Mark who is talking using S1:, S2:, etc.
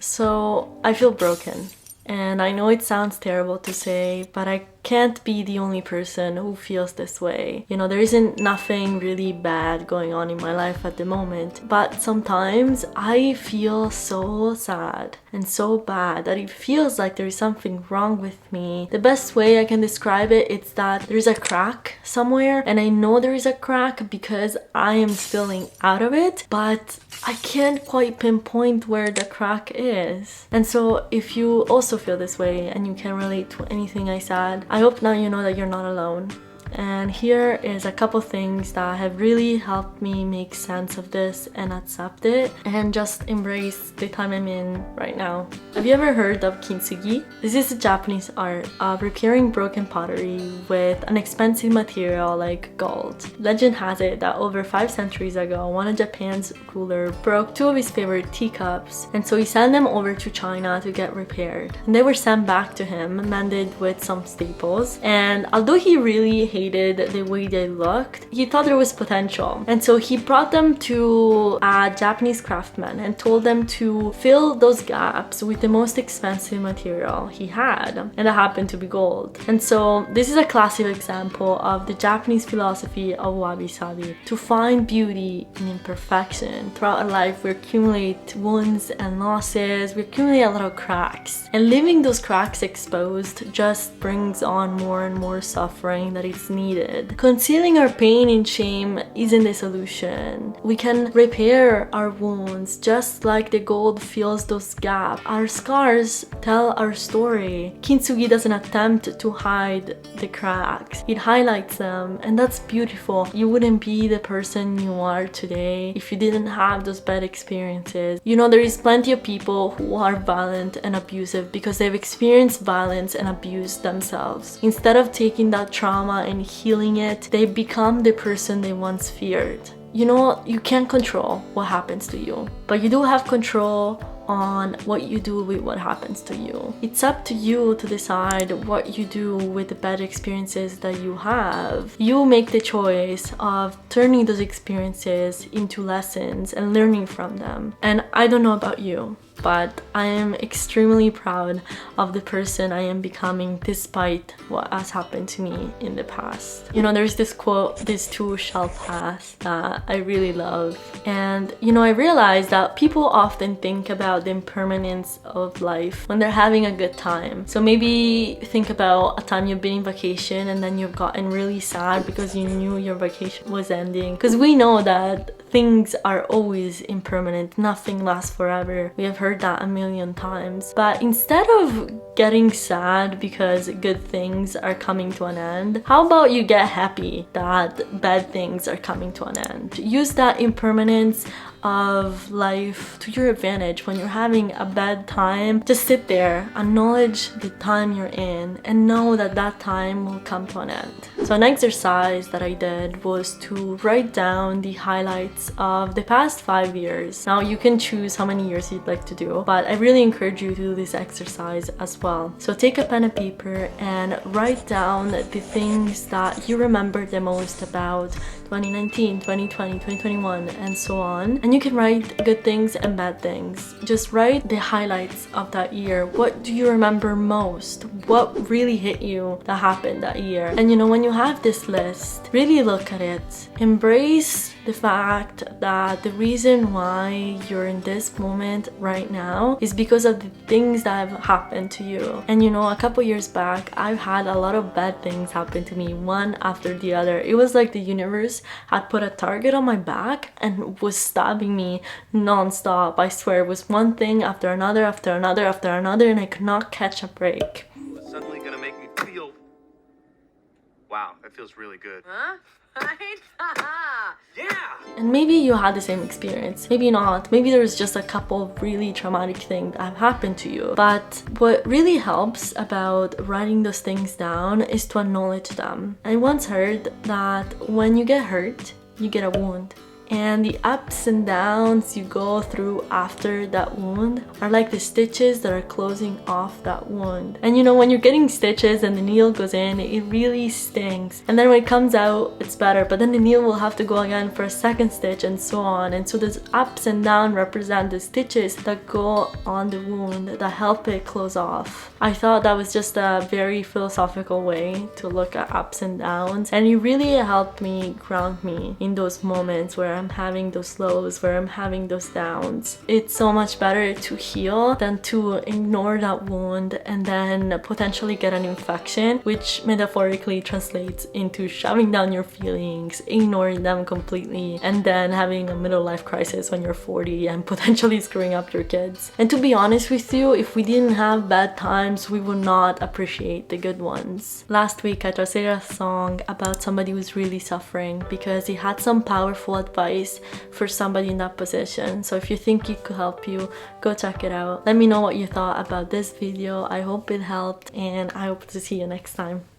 S1: So I feel broken. And I know it sounds terrible to say, but I can't be the only person who feels this way. You know, there isn't nothing really bad going on in my life at the moment, but sometimes I feel so sad and so bad that it feels like there is something wrong with me. The best way I can describe it is that there's a crack somewhere, and I know there is a crack because I am spilling out of it, but I can't quite pinpoint where the crack is. And so if you also feel this way and you can relate to anything I said, I hope now you know that you're not alone. And here is a couple things that have really helped me make sense of this and accept it and just embrace the time I'm in right now. Have you ever heard of Kintsugi? This is a Japanese art of repairing broken pottery with an expensive material like gold. Legend has it that over 5 centuries ago, one of Japan's ruler broke 2 of his favorite teacups, and so he sent them over to China to get repaired. And they were sent back to him, mended with some staples, and although he really hated the way they looked, he thought there was potential. And so he brought them to a Japanese craftsman and told them to fill those gaps with the most expensive material he had, and that happened to be gold. And so this is a classic example of the Japanese philosophy of wabi-sabi. To find beauty in imperfection. Throughout our life we accumulate wounds and losses, we accumulate a lot of cracks, and leaving those cracks exposed just brings on more and more suffering that it's needed. Concealing our pain and shame isn't the solution. We can repair our wounds just like the gold fills those gaps. Our scars tell our story. Kintsugi doesn't attempt to hide the cracks. It highlights them, and that's beautiful. You wouldn't be the person you are today if you didn't have those bad experiences. You know, there is plenty of people who are violent and abusive because they've experienced violence and abuse themselves. Instead of taking that trauma and healing it, they become the person they once feared. You know, you can't control what happens to you, but you do have control on what you do with what happens to you. It's up to you to decide what you do with the bad experiences that you have. You make the choice of turning those experiences into lessons and learning from them. And I don't know about you, but I am extremely proud of the person I am becoming despite what has happened to me in the past. You know, there's this quote, "This too shall pass," that I really love. And you know, I realized that people often think about the impermanence of life when they're having a good time. So maybe think about a time you've been in vacation and then you've gotten really sad because you knew your vacation was ending. Because we know that things are always impermanent, nothing lasts forever. We have heard that a million times. But instead of getting sad because good things are coming to an end, how about you get happy that bad things are coming to an end? Use that impermanence of life to your advantage. When you're having a bad time, just sit there, acknowledge the time you're in, and know that that time will come to an end. So an exercise that I did was to write down the highlights of the past 5 years. Now you can choose how many years you'd like to do, but I really encourage you to do this exercise as well. So take a pen and paper and write down the things that you remember the most about 2019, 2020, 2021, and so on. And you can write good things and bad things. Just write the highlights of that year. What do you remember most? What really hit you that happened that year? And you know, when you have this list, really look at it. Embrace the fact that the reason why you're in this moment right now is because of the things that have happened to you. And you know, a couple years back, I've had a lot of bad things happen to me, one after the other. It was like the universe had put a target on my back and was stabbing me non-stop. I swear, it was one thing after another, after another, after another, and I could not catch a break.
S2: It's suddenly gonna make me feel... Wow, that feels really good.
S3: Huh?
S2: Yeah!
S1: And maybe you had the same experience, maybe not, maybe there's just a couple of really traumatic things that have happened to you. But what really helps about writing those things down is to acknowledge them. I once heard that when you get hurt, you get a wound. And the ups and downs you go through after that wound are like the stitches that are closing off that wound. And you know, when you're getting stitches and the needle goes in, it really stings. And then when it comes out, it's better. But then the needle will have to go again for a second stitch and so on. And so those ups and downs represent the stitches that go on the wound that help it close off. I thought that was just a very philosophical way to look at ups and downs. And it really helped me ground me in those moments where I'm having those lows, where I'm having those downs. It's so much better to heal than to ignore that wound and then potentially get an infection, which metaphorically translates into shoving down your feelings, ignoring them completely, and then having a middle life crisis when you're 40 and potentially screwing up your kids. And to be honest with you, if we didn't have bad times, we would not appreciate the good ones. Last week I translated a song about somebody who's really suffering because he had some powerful advice for somebody in that position. So if you think it could help you, go check it out. Let me know what you thought about this video. I hope it helped, and I hope to see you next time.